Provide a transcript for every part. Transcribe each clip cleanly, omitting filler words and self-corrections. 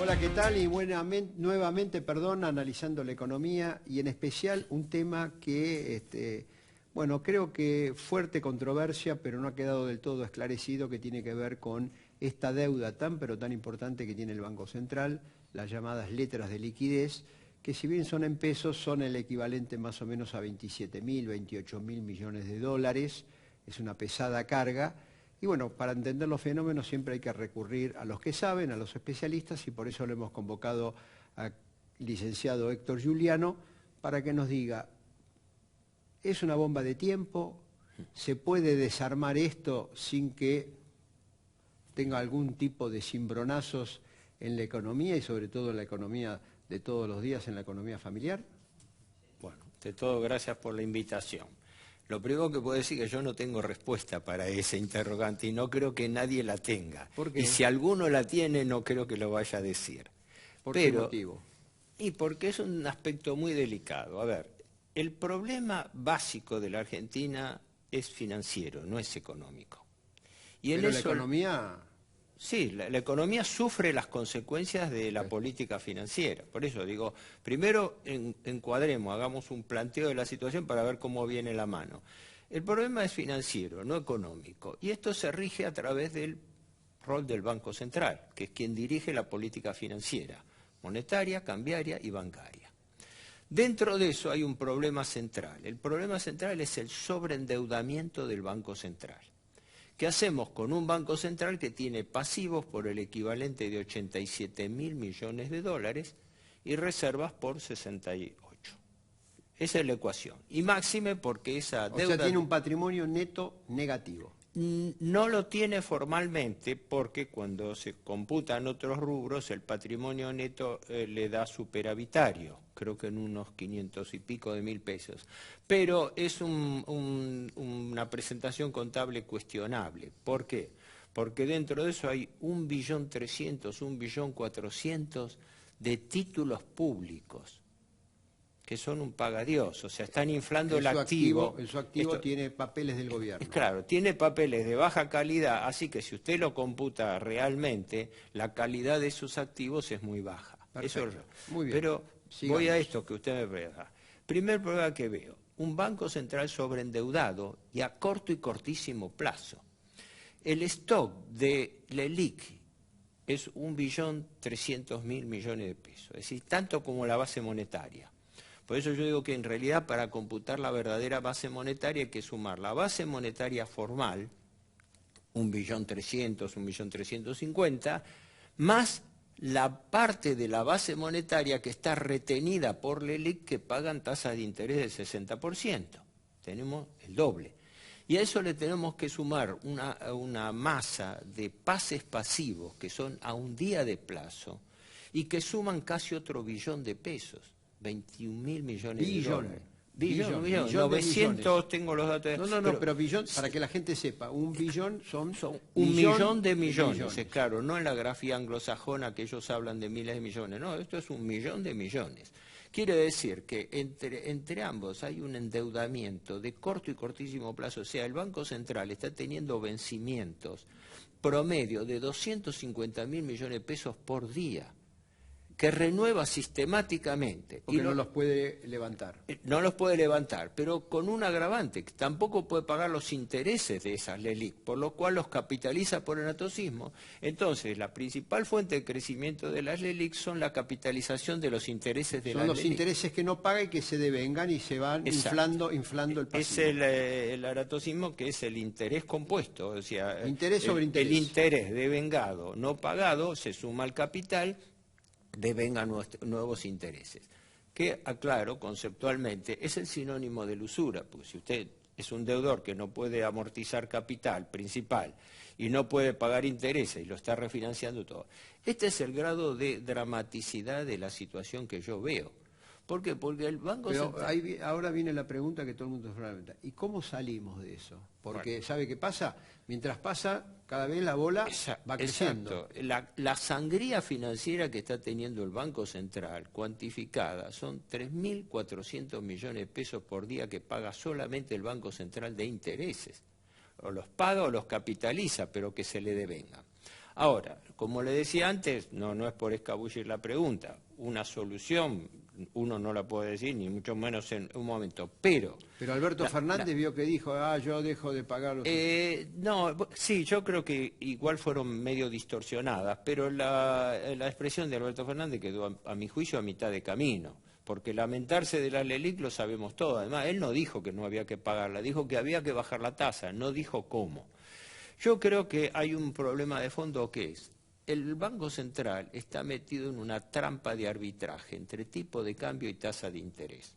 Hola, ¿qué tal? Y nuevamente, analizando la economía y en especial un tema que, bueno, creo que fuerte controversia, pero no ha quedado del todo esclarecido, que tiene que ver con esta deuda tan pero tan importante que tiene el Banco Central, las llamadas letras de liquidez, que si bien son en pesos, son el equivalente más o menos a 27.000, 28.000 millones de dólares. Es una pesada carga. Y bueno, para entender los fenómenos siempre hay que recurrir a los que saben, a los especialistas, y por eso lo hemos convocado al licenciado Héctor Giuliano para que nos diga, ¿es una bomba de tiempo? ¿Se puede desarmar esto sin que tenga algún tipo de cimbronazos en la economía y sobre todo en la economía de todos los días, en la economía familiar? Bueno, de todo, gracias por la invitación. Lo primero que puedo decir es que yo no tengo respuesta para ese interrogante y no creo que nadie la tenga. ¿Por qué? Y si alguno la tiene, no creo que lo vaya a decir. ¿Por qué motivo? Y porque es un aspecto muy delicado. A ver, el problema básico de la Argentina es financiero, no es económico. Y pero la economía... Sí, la economía sufre las consecuencias de la política financiera. Por eso digo, primero encuadremos, hagamos un planteo de la situación para ver cómo viene la mano. El problema es financiero, no económico. Y esto se rige a través del rol del Banco Central, que es quien dirige la política financiera, monetaria, cambiaria y bancaria. Dentro de eso hay un problema central. El problema central es el sobreendeudamiento del Banco Central. ¿Qué hacemos con un Banco Central que tiene pasivos por el equivalente de 87.000 millones de dólares y reservas por 68? Esa es la ecuación. Y máxime porque esa deuda... O sea, tiene un patrimonio neto negativo. No lo tiene formalmente porque cuando se computan otros rubros el patrimonio neto le da superavitario, creo que en unos 500 y pico de mil pesos. Pero es una presentación contable cuestionable. ¿Por qué? Porque dentro de eso hay 1.300.000, 1.400.000 de títulos públicos que son un pagadiós, o sea, están inflando el activo. Su activo tiene papeles del gobierno. Claro, tiene papeles de baja calidad, así que si usted lo computa realmente, la calidad de sus activos es muy baja. Perfecto. Eso, muy bien. Pero Sigamos. voy a esto que usted me pregunta. Primer problema que veo, un banco central sobreendeudado y a corto y cortísimo plazo. El stock de LELIQ es 1.300.000 millones de pesos, es decir, tanto como la base monetaria. Por eso yo digo que en realidad para computar la verdadera base monetaria hay que sumar la base monetaria formal, 1.300.000, 1.350.000, más la parte de la base monetaria que está retenida por LELIQ que pagan tasas de interés del 60%. Tenemos el doble. Y a eso le tenemos que sumar una masa de pases pasivos que son a un día de plazo y que suman casi otro billón de pesos. 21.000 millones de dólares. Billón, 900, tengo los datos. Pero billón, para que la gente sepa, un billón son un millón de millones. Claro, no en la grafía anglosajona que ellos hablan de miles de millones, no, esto es 1.000.000 de millones. Quiere decir que entre ambos hay un endeudamiento de corto y cortísimo plazo, o sea, el Banco Central está teniendo vencimientos promedio de 250.000 millones de pesos por día, que renueva sistemáticamente. Porque no los puede levantar. No los puede levantar, pero con un agravante, que tampoco puede pagar los intereses de esas LELIQ, por lo cual los capitaliza por enatosismo. Entonces, la principal fuente de crecimiento de las LELIQ son la capitalización de los intereses de las LELIQ. Son los intereses que no paga y que se devengan y se van inflando el pasivo. Es el enatosismo, que es el interés compuesto, o sea, interés sobre interés. El interés devengado no pagado se suma al capital, devengan nuevos intereses, que, aclaro, conceptualmente es el sinónimo de la usura, porque si usted es un deudor que no puede amortizar capital principal y no puede pagar intereses y lo está refinanciando todo. Este es el grado de dramaticidad de la situación que yo veo. ¿Por qué? Porque el Banco Central... ahora viene la pregunta que todo el mundo se pregunta. ¿Y cómo salimos de eso? Porque, bueno, ¿sabe qué pasa? Mientras pasa, cada vez la bola va creciendo. Exacto. La sangría financiera que está teniendo el Banco Central, cuantificada, son 3.400 millones de pesos por día que paga solamente el Banco Central de intereses. O los paga o los capitaliza, pero que se le devengan. Ahora, como le decía antes, no es por escabullir la pregunta, una solución uno no la puede decir, ni mucho menos en un momento, pero... Pero Alberto Fernández vio que dijo, yo dejo de pagar los... No, sí, yo creo que igual fueron medio distorsionadas, pero la expresión de Alberto Fernández quedó, a mi juicio, a mitad de camino, porque lamentarse de la LELIQ lo sabemos todo. Además, él no dijo que no había que pagarla, dijo que había que bajar la tasa, no dijo cómo. Yo creo que hay un problema de fondo que es, el Banco Central está metido en una trampa de arbitraje entre tipo de cambio y tasa de interés.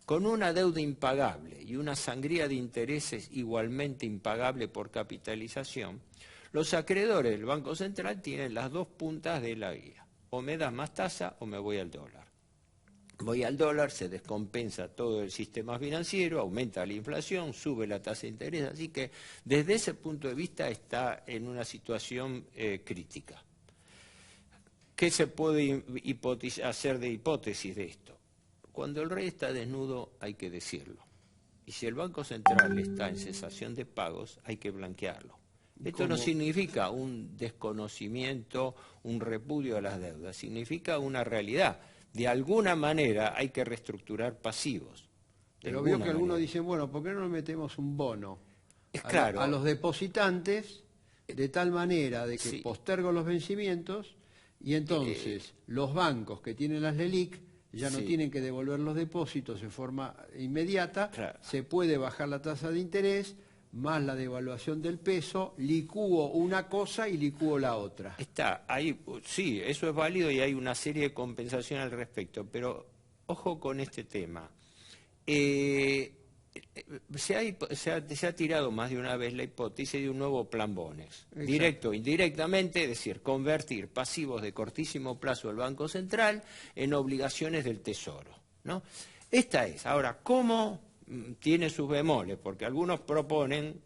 Con una deuda impagable y una sangría de intereses igualmente impagable por capitalización, los acreedores del Banco Central tienen las dos puntas de la guía. O me das más tasa o me voy al dólar. Voy al dólar, se descompensa todo el sistema financiero, aumenta la inflación, sube la tasa de interés, así que desde ese punto de vista está en una situación crítica. ¿Qué se puede hacer de hipótesis de esto? Cuando el rey está desnudo hay que decirlo. Y si el Banco Central está en cesación de pagos, hay que blanquearlo. Esto no significa un desconocimiento, un repudio a las deudas, significa una realidad. De alguna manera hay que reestructurar pasivos. Pero veo que algunos dicen, bueno, ¿por qué no metemos un bono claro, a los depositantes de tal manera de que postergo los vencimientos y entonces los bancos que tienen las LELIQ ya no tienen que devolver los depósitos de forma inmediata, se puede bajar la tasa de interés, más la devaluación del peso, licúo una cosa y licúo la otra. Está ahí, sí, eso es válido y hay una serie de compensaciones al respecto, pero ojo con este tema. Se ha tirado más de una vez la hipótesis de un nuevo plan Bonex, directo o indirectamente, es decir, convertir pasivos de cortísimo plazo del Banco Central en obligaciones del Tesoro, ¿no? Esta es. Ahora, ¿cómo? Tiene sus bemoles, porque algunos proponen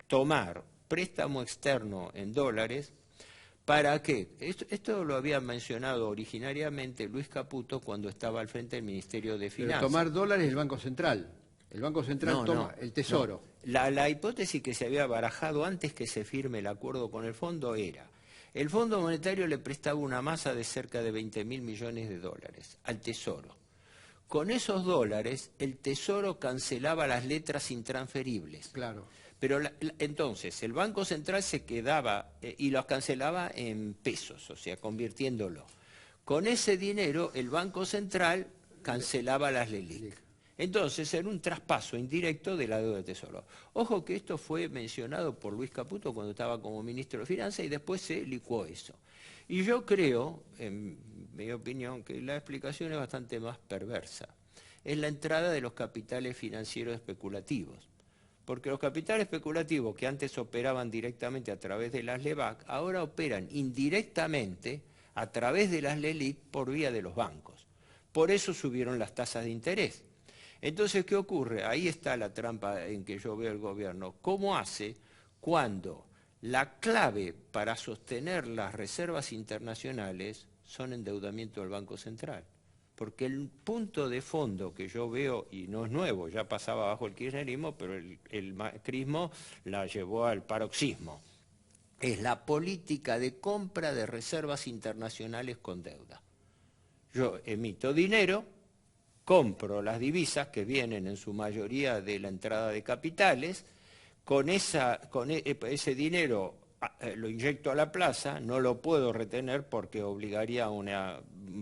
tomar préstamo externo en dólares. ¿Para qué? Esto lo había mencionado originariamente Luis Caputo cuando estaba al frente del Ministerio de Finanzas. Pero tomar dólares el Banco Central. El Banco Central toma el Tesoro. No. La hipótesis que se había barajado antes que se firme el acuerdo con el fondo era: el Fondo Monetario le prestaba una masa de cerca de 20.000 millones de dólares al Tesoro. Con esos dólares, el Tesoro cancelaba las letras intransferibles. Claro. Pero entonces, el Banco Central se quedaba y los cancelaba en pesos, o sea, convirtiéndolo. Con ese dinero, el Banco Central cancelaba las LELIQ. Entonces, era un traspaso indirecto de la deuda del Tesoro. Ojo que esto fue mencionado por Luis Caputo cuando estaba como ministro de Finanzas y después se licuó eso. Y yo creo, en mi opinión, que la explicación es bastante más perversa. Es la entrada de los capitales financieros especulativos. Porque los capitales especulativos que antes operaban directamente a través de las LEBAC, ahora operan indirectamente a través de las LELIQ por vía de los bancos. Por eso subieron las tasas de interés. Entonces, ¿qué ocurre? Ahí está la trampa en que yo veo el gobierno. ¿Cómo hace cuando la clave para sostener las reservas internacionales son endeudamiento del Banco Central? Porque el punto de fondo que yo veo, y no es nuevo, ya pasaba bajo el kirchnerismo, pero el macrismo la llevó al paroxismo, es la política de compra de reservas internacionales con deuda. Yo emito dinero, compro las divisas que vienen en su mayoría de la entrada de capitales, con ese dinero lo inyecto a la plaza, no lo puedo retener porque obligaría a una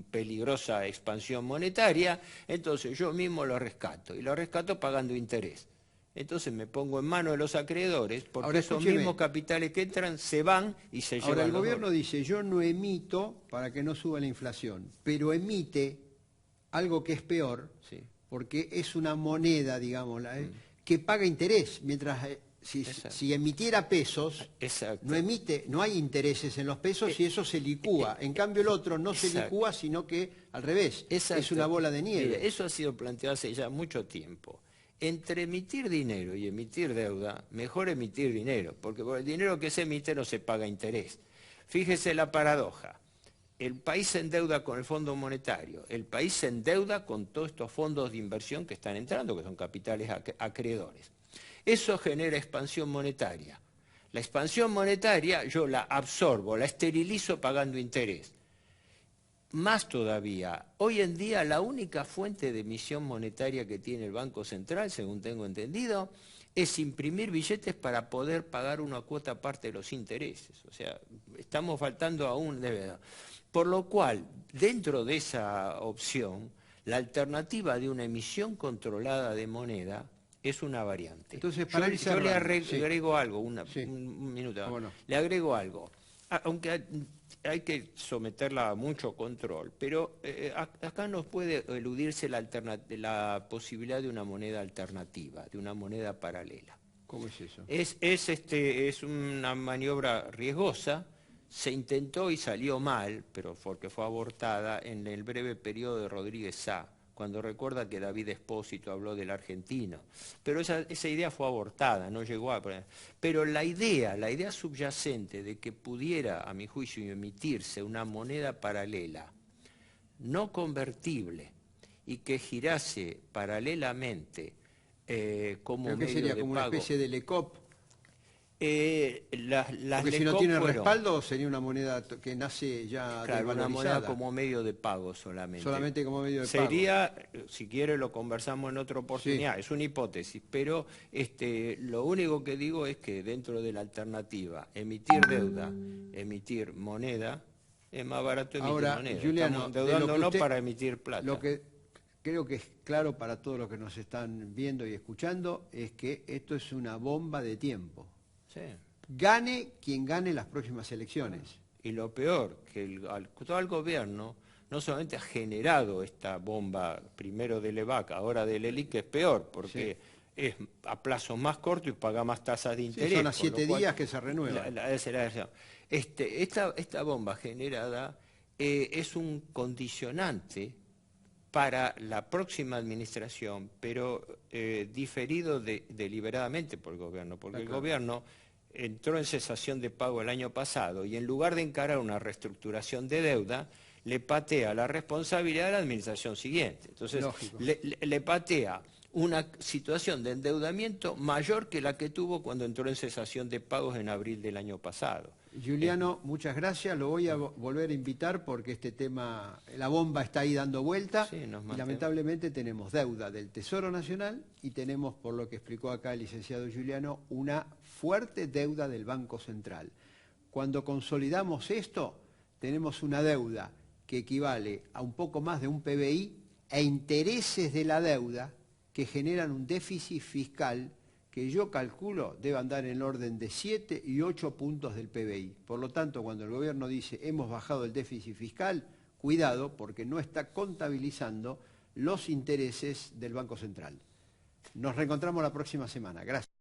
peligrosa expansión monetaria, entonces yo mismo lo rescato, y lo rescato pagando interés. Entonces me pongo en manos de los acreedores, porque ahora, esos mismos capitales que entran se van y se llevan. Ahora el gobierno dice, yo no emito para que no suba la inflación, pero emite algo que es peor, porque es una moneda, digamos, que paga interés, mientras... Si emitiera pesos, no hay intereses en los pesos y eso se licúa. En cambio el otro no se licúa, sino que al revés, es una bola de nieve. Mire, eso ha sido planteado hace ya mucho tiempo. Entre emitir dinero y emitir deuda, mejor emitir dinero, porque por el dinero que se emite no se paga interés. Fíjese la paradoja. El país se endeuda con el Fondo Monetario, el país se endeuda con todos estos fondos de inversión que están entrando, que son capitales acreedores. Eso genera expansión monetaria. La expansión monetaria yo la absorbo, la esterilizo pagando interés. Más todavía, hoy en día la única fuente de emisión monetaria que tiene el Banco Central, según tengo entendido, es imprimir billetes para poder pagar una cuota aparte de los intereses. O sea, estamos faltando aún de verdad. Por lo cual, dentro de esa opción, la alternativa de una emisión controlada de moneda es una variante. Entonces, para yo le agrego algo, sí. un minuto, ¿Cómo no? le agrego algo. Aunque hay que someterla a mucho control, pero acá nos puede eludirse la posibilidad de una moneda alternativa, de una moneda paralela. ¿Cómo es eso? Es una maniobra riesgosa, se intentó y salió mal, pero porque fue abortada en el breve periodo de Rodríguez Sá, cuando recuerda que David Espósito habló del argentino. Pero esa idea fue abortada, no llegó a... Pero la idea subyacente de que pudiera, a mi juicio, emitirse una moneda paralela, no convertible, y que girase paralelamente como ¿Pero qué medio sería? de ¿Como pago. una especie de LECOP? Porque si no tiene respaldo, sería una moneda que nace ya claro, una desvalorizada. moneda como medio de pago solamente. Solamente como medio de Sería, si quiere lo conversamos en otra oportunidad, sí. Es una hipótesis, pero lo único que digo es que dentro de la alternativa, emitir deuda, emitir moneda, es más barato emitir moneda. Juliano, estamos endeudándonos para emitir plata. Lo que creo que es claro para todos los que nos están viendo y escuchando es que esto es una bomba de tiempo. Sí. Gane quien gane las próximas elecciones. Y lo peor, que el actual gobierno no solamente ha generado esta bomba, primero del EVAC, ahora del ELIC, que es peor, porque es a plazo más corto y paga más tasas de interés. Son a 7 días que se renueva. Esta bomba generada es un condicionante para la próxima administración, pero diferido deliberadamente por el gobierno, porque el gobierno entró en cesación de pago el año pasado y en lugar de encarar una reestructuración de deuda, le patea la responsabilidad de la administración siguiente. Entonces, le patea una situación de endeudamiento mayor que la que tuvo cuando entró en cesación de pagos en abril del año pasado. Juliano, muchas gracias. Lo voy a volver a invitar porque este tema, la bomba está ahí dando vuelta. Sí, y lamentablemente tenemos deuda del Tesoro Nacional y tenemos, por lo que explicó acá el licenciado Juliano, una fuerte deuda del Banco Central. Cuando consolidamos esto, tenemos una deuda que equivale a un poco más de un PBI e intereses de la deuda que generan un déficit fiscal que yo calculo debe andar en el orden de 7 y 8 puntos del PBI. Por lo tanto, cuando el gobierno dice hemos bajado el déficit fiscal, cuidado porque no está contabilizando los intereses del Banco Central. Nos reencontramos la próxima semana. Gracias.